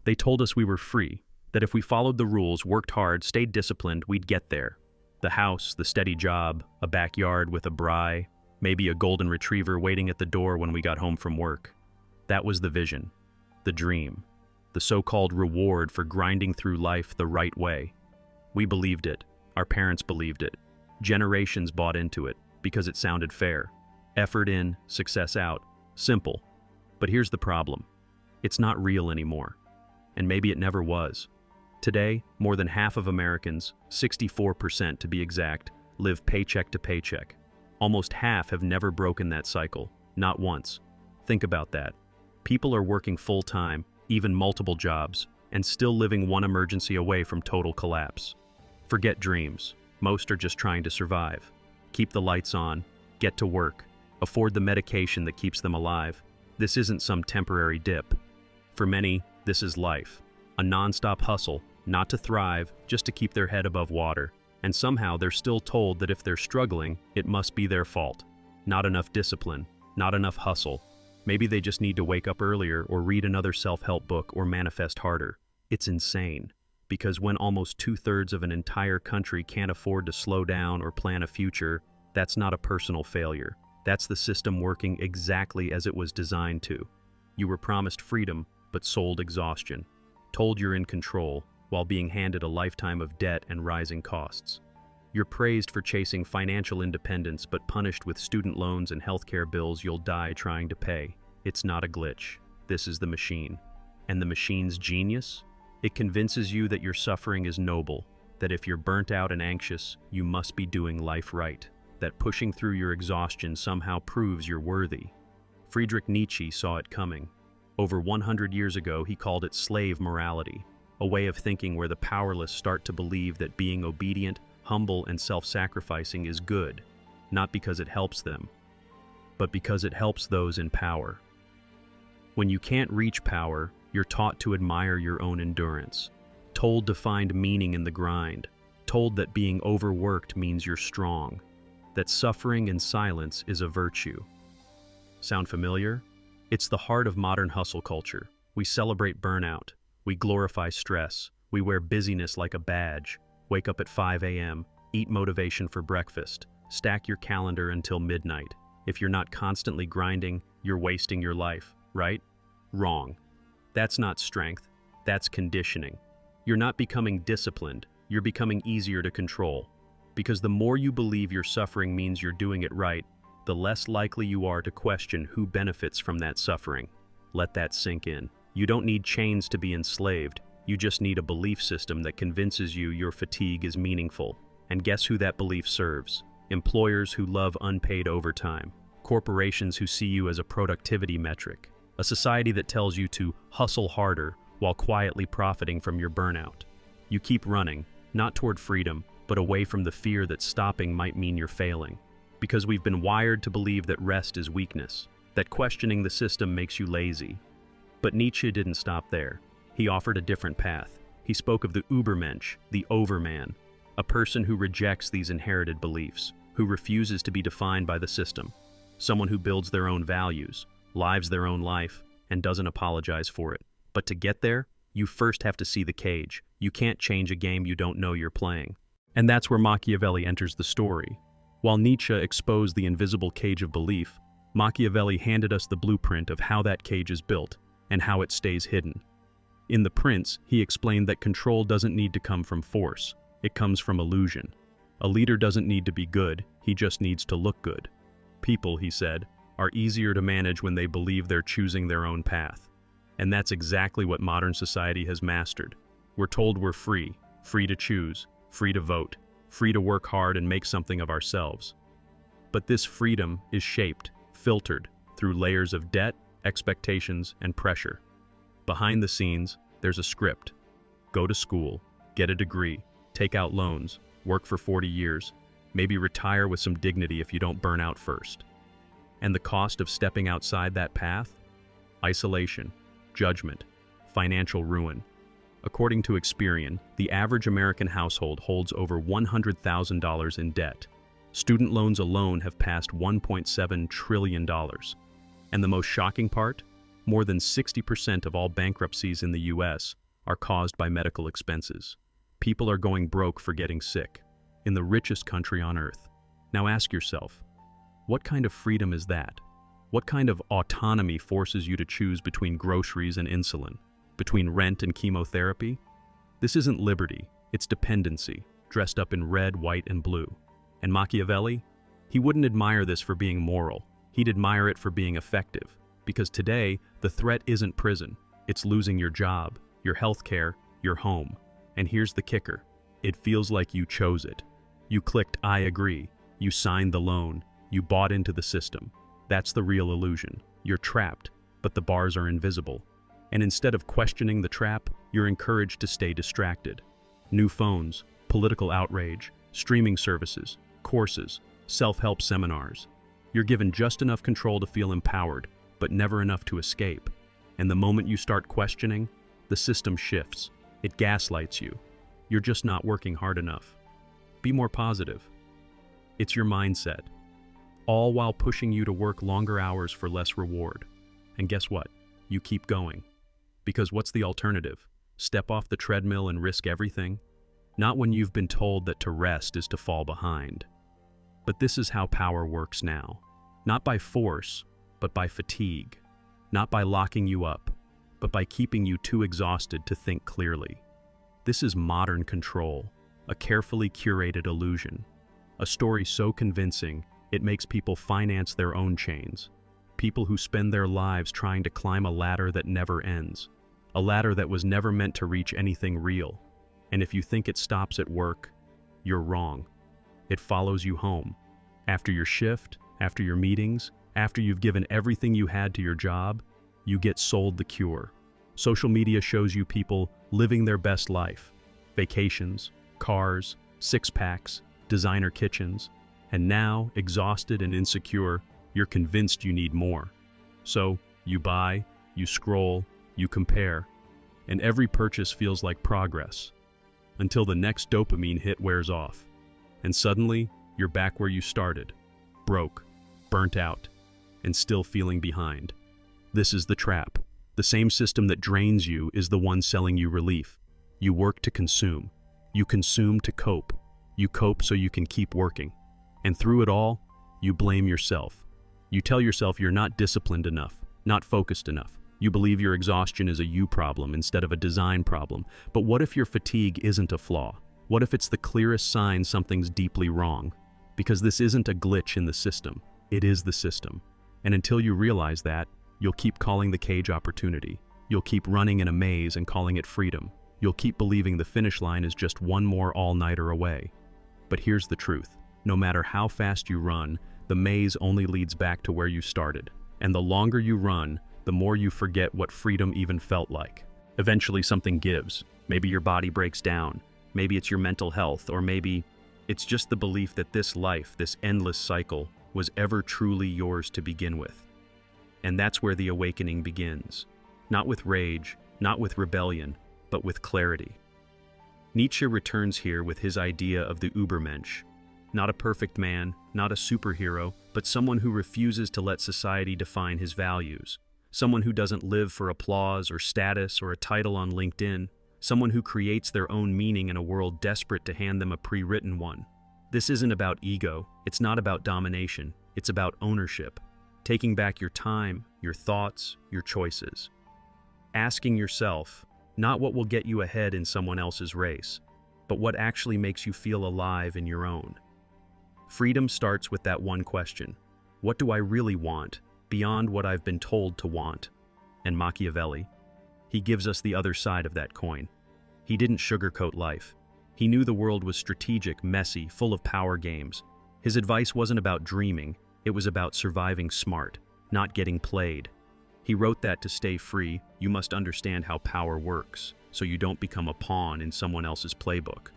They told us we were free, that if we followed the rules, worked hard, stayed disciplined, we'd get there. The house, the steady job, a backyard with a braai, maybe a golden retriever waiting at the door when we got home from work. That was the vision, the dream, the so-called reward for grinding through life the right way. We believed it. Our parents believed it. Generations bought into it because it sounded fair. Effort in, success out. Simple. But here's the problem. It's not real anymore. And maybe it never was. Today, more than half of Americans, 64% to be exact, live paycheck to paycheck. Almost half have never broken that cycle, not once. Think about that. People are working full-time, even multiple jobs, and still living one emergency away from total collapse. Forget dreams. Most are just trying to survive. Keep the lights on, get to work, afford the medication that keeps them alive. This isn't some temporary dip. For many, this is life. A non-stop hustle, not to thrive, just to keep their head above water. And somehow they're still told that if they're struggling, it must be their fault. Not enough discipline, not enough hustle. Maybe they just need to wake up earlier or read another self-help book or manifest harder. It's insane. Because when almost 2/3 of an entire country can't afford to slow down or plan a future, that's not a personal failure. That's the system working exactly as it was designed to. You were promised freedom, but sold exhaustion. Told you're in control, while being handed a lifetime of debt and rising costs. You're praised for chasing financial independence, but punished with student loans and healthcare bills you'll die trying to pay. It's not a glitch. This is the machine. And the machine's genius? It convinces you that your suffering is noble, that if you're burnt out and anxious, you must be doing life right, that pushing through your exhaustion somehow proves you're worthy. Friedrich Nietzsche saw it coming. Over 100 years ago, he called it slave morality, a way of thinking where the powerless start to believe that being obedient, humble, and self-sacrificing is good, not because it helps them, but because it helps those in power. When you can't reach power, you're taught to admire your own endurance, told to find meaning in the grind, told that being overworked means you're strong, that suffering in silence is a virtue. Sound familiar? It's the heart of modern hustle culture. We celebrate burnout. We glorify stress. We wear busyness like a badge. Wake up at 5 a.m., eat motivation for breakfast, stack your calendar until midnight. If you're not constantly grinding, you're wasting your life, right? Wrong. That's not strength. That's conditioning. You're not becoming disciplined. You're becoming easier to control. Because the more you believe your suffering means you're doing it right, the less likely you are to question who benefits from that suffering. Let that sink in. You don't need chains to be enslaved. You just need a belief system that convinces you your fatigue is meaningful. And guess who that belief serves? Employers who love unpaid overtime. Corporations who see you as a productivity metric. A society that tells you to hustle harder while quietly profiting from your burnout. You keep running, not toward freedom, but away from the fear that stopping might mean you're failing. Because we've been wired to believe that rest is weakness, that questioning the system makes you lazy. But Nietzsche didn't stop there. He offered a different path. He spoke of the Übermensch, the overman, a person who rejects these inherited beliefs, who refuses to be defined by the system, someone who builds their own values, lives their own life, and doesn't apologize for it. But to get there, you first have to see the cage. You can't change a game you don't know you're playing. And that's where Machiavelli enters the story. While Nietzsche exposed the invisible cage of belief, Machiavelli handed us the blueprint of how that cage is built and how it stays hidden. In The Prince, he explained that control doesn't need to come from force. It comes from illusion. A leader doesn't need to be good, he just needs to look good. People, he said, are easier to manage when they believe they're choosing their own path. And that's exactly what modern society has mastered. We're told we're free to choose, free to vote, free to work hard and make something of ourselves. But this freedom is shaped, filtered, through layers of debt, expectations, and pressure. Behind the scenes, there's a script. Go to school, get a degree, take out loans, work for 40 years, maybe retire with some dignity if you don't burn out first. And the cost of stepping outside that path? Isolation, judgment, financial ruin. According to Experian, the average American household holds over $100,000 in debt. Student loans alone have passed $1.7 trillion. And the most shocking part? More than 60% of all bankruptcies in the US are caused by medical expenses. People are going broke for getting sick, in the richest country on earth. Now ask yourself, what kind of freedom is that? What kind of autonomy forces you to choose between groceries and insulin, between rent and chemotherapy? This isn't liberty, it's dependency, dressed up in red, white, and blue. And Machiavelli? He wouldn't admire this for being moral. He'd admire it for being effective. Because today, the threat isn't prison. It's losing your job, your health care, your home. And here's the kicker. It feels like you chose it. You clicked I agree. You signed the loan. You bought into the system. That's the real illusion. You're trapped, but the bars are invisible. And instead of questioning the trap, you're encouraged to stay distracted. New phones, political outrage, streaming services, courses, self-help seminars. You're given just enough control to feel empowered, but never enough to escape. And the moment you start questioning, the system shifts. It gaslights you. You're just not working hard enough. Be more positive. It's your mindset, all while pushing you to work longer hours for less reward. And guess what? You keep going. Because what's the alternative? Step off the treadmill and risk everything? Not when you've been told that to rest is to fall behind. But this is how power works now. Not by force, but by fatigue. Not by locking you up, but by keeping you too exhausted to think clearly. This is modern control, a carefully curated illusion. A story so convincing, it makes people finance their own chains. People who spend their lives trying to climb a ladder that never ends. A ladder that was never meant to reach anything real. And if you think it stops at work, you're wrong. It follows you home. After your shift, after your meetings, after you've given everything you had to your job, you get sold the cure. Social media shows you people living their best life. Vacations, cars, six-packs, designer kitchens. And now, exhausted and insecure, you're convinced you need more. So, you buy, you scroll, you compare. And every purchase feels like progress. Until the next dopamine hit wears off. And suddenly, you're back where you started. Broke, burnt out, and still feeling behind. This is the trap. The same system that drains you is the one selling you relief. You work to consume. You consume to cope. You cope so you can keep working. And through it all, you blame yourself. You tell yourself you're not disciplined enough, not focused enough. You believe your exhaustion is a you problem instead of a design problem. But what if your fatigue isn't a flaw? What if it's the clearest sign something's deeply wrong? Because this isn't a glitch in the system. It is the system. And until you realize that, you'll keep calling the cage opportunity. You'll keep running in a maze and calling it freedom. You'll keep believing the finish line is just one more all-nighter away. But here's the truth. No matter how fast you run, the maze only leads back to where you started. And the longer you run, the more you forget what freedom even felt like. Eventually something gives. Maybe your body breaks down. Maybe it's your mental health, or maybe it's just the belief that this life, this endless cycle, was ever truly yours to begin with. And that's where the awakening begins. Not with rage, not with rebellion, but with clarity. Nietzsche returns here with his idea of the Übermensch. Not a perfect man, not a superhero, but someone who refuses to let society define his values. Someone who doesn't live for applause or status or a title on LinkedIn. Someone who creates their own meaning in a world desperate to hand them a pre-written one. This isn't about ego. It's not about domination. It's about ownership. Taking back your time, your thoughts, your choices. Asking yourself, not what will get you ahead in someone else's race, but what actually makes you feel alive in your own. Freedom starts with that one question. What do I really want, beyond what I've been told to want? And Machiavelli, he gives us the other side of that coin. He didn't sugarcoat life. He knew the world was strategic, messy, full of power games. His advice wasn't about dreaming, it was about surviving smart, not getting played. He wrote that to stay free, you must understand how power works, so you don't become a pawn in someone else's playbook.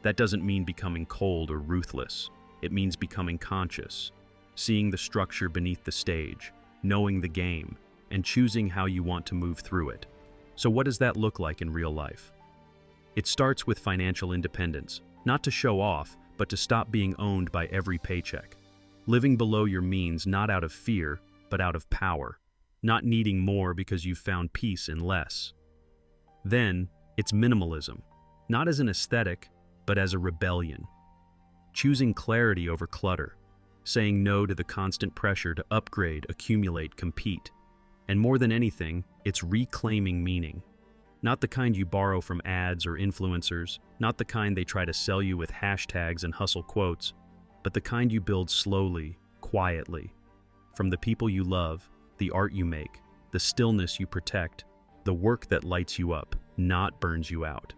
That doesn't mean becoming cold or ruthless. It means becoming conscious, seeing the structure beneath the stage, knowing the game, and choosing how you want to move through it. So what does that look like in real life? It starts with financial independence, not to show off, but to stop being owned by every paycheck. Living below your means not out of fear, but out of power. not needing more because you've found peace in less. Then, it's minimalism, not as an aesthetic, but as a rebellion. Choosing clarity over clutter, saying no to the constant pressure to upgrade, accumulate, compete. And more than anything, it's reclaiming meaning. Not the kind you borrow from ads or influencers, not the kind they try to sell you with hashtags and hustle quotes, but the kind you build slowly, quietly. From the people you love, the art you make, the stillness you protect, the work that lights you up, not burns you out.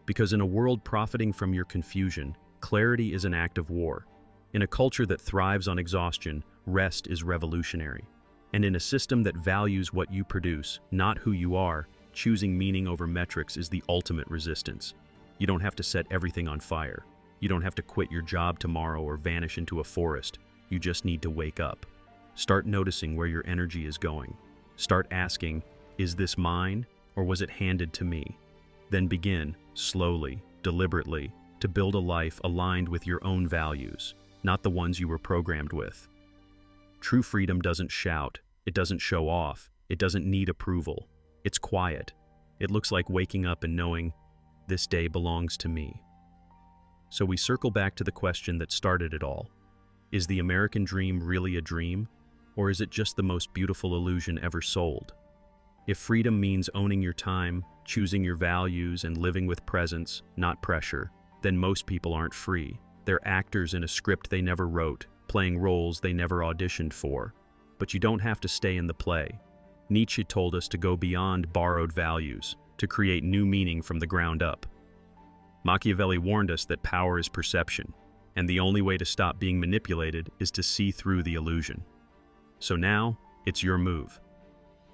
Because in a world profiting from your confusion, clarity is an act of war. In a culture that thrives on exhaustion, rest is revolutionary. And in a system that values what you produce, not who you are, choosing meaning over metrics is the ultimate resistance. You don't have to set everything on fire. You don't have to quit your job tomorrow or vanish into a forest. You just need to wake up. Start noticing where your energy is going. Start asking, is this mine or was it handed to me? Then begin, slowly, deliberately, to build a life aligned with your own values, not the ones you were programmed with. True freedom doesn't shout, it doesn't show off, it doesn't need approval. It's quiet. It looks like waking up and knowing, this day belongs to me. So we circle back to the question that started it all. Is the American dream really a dream, or is it just the most beautiful illusion ever sold? If freedom means owning your time, choosing your values, and living with presence, not pressure, then most people aren't free. They're actors in a script they never wrote, playing roles they never auditioned for. But you don't have to stay in the play. Nietzsche told us to go beyond borrowed values, to create new meaning from the ground up. Machiavelli warned us that power is perception, and the only way to stop being manipulated is to see through the illusion. So now, it's your move.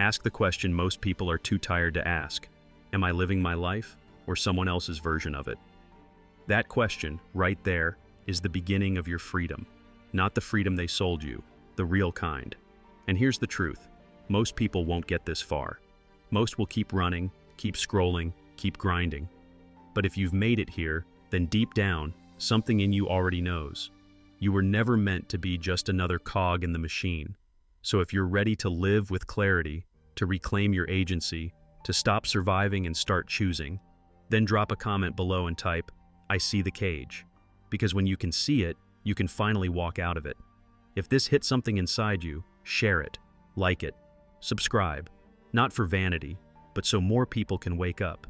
Ask the question most people are too tired to ask. Am I living my life, or someone else's version of it? That question, right there, is the beginning of your freedom. Not the freedom they sold you, the real kind. And here's the truth. Most people won't get this far. Most will keep running, keep scrolling, keep grinding. But if you've made it here, then deep down, something in you already knows. You were never meant to be just another cog in the machine. So if you're ready to live with clarity, to reclaim your agency, to stop surviving and start choosing, then drop a comment below and type, I see the cage. Because when you can see it, you can finally walk out of it. If this hit something inside you, share it, like it, subscribe. Not for vanity, but so more people can wake up.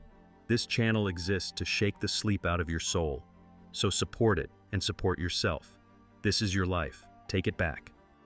This channel exists to shake the sleep out of your soul. So support it and support yourself. This is your life. Take it back.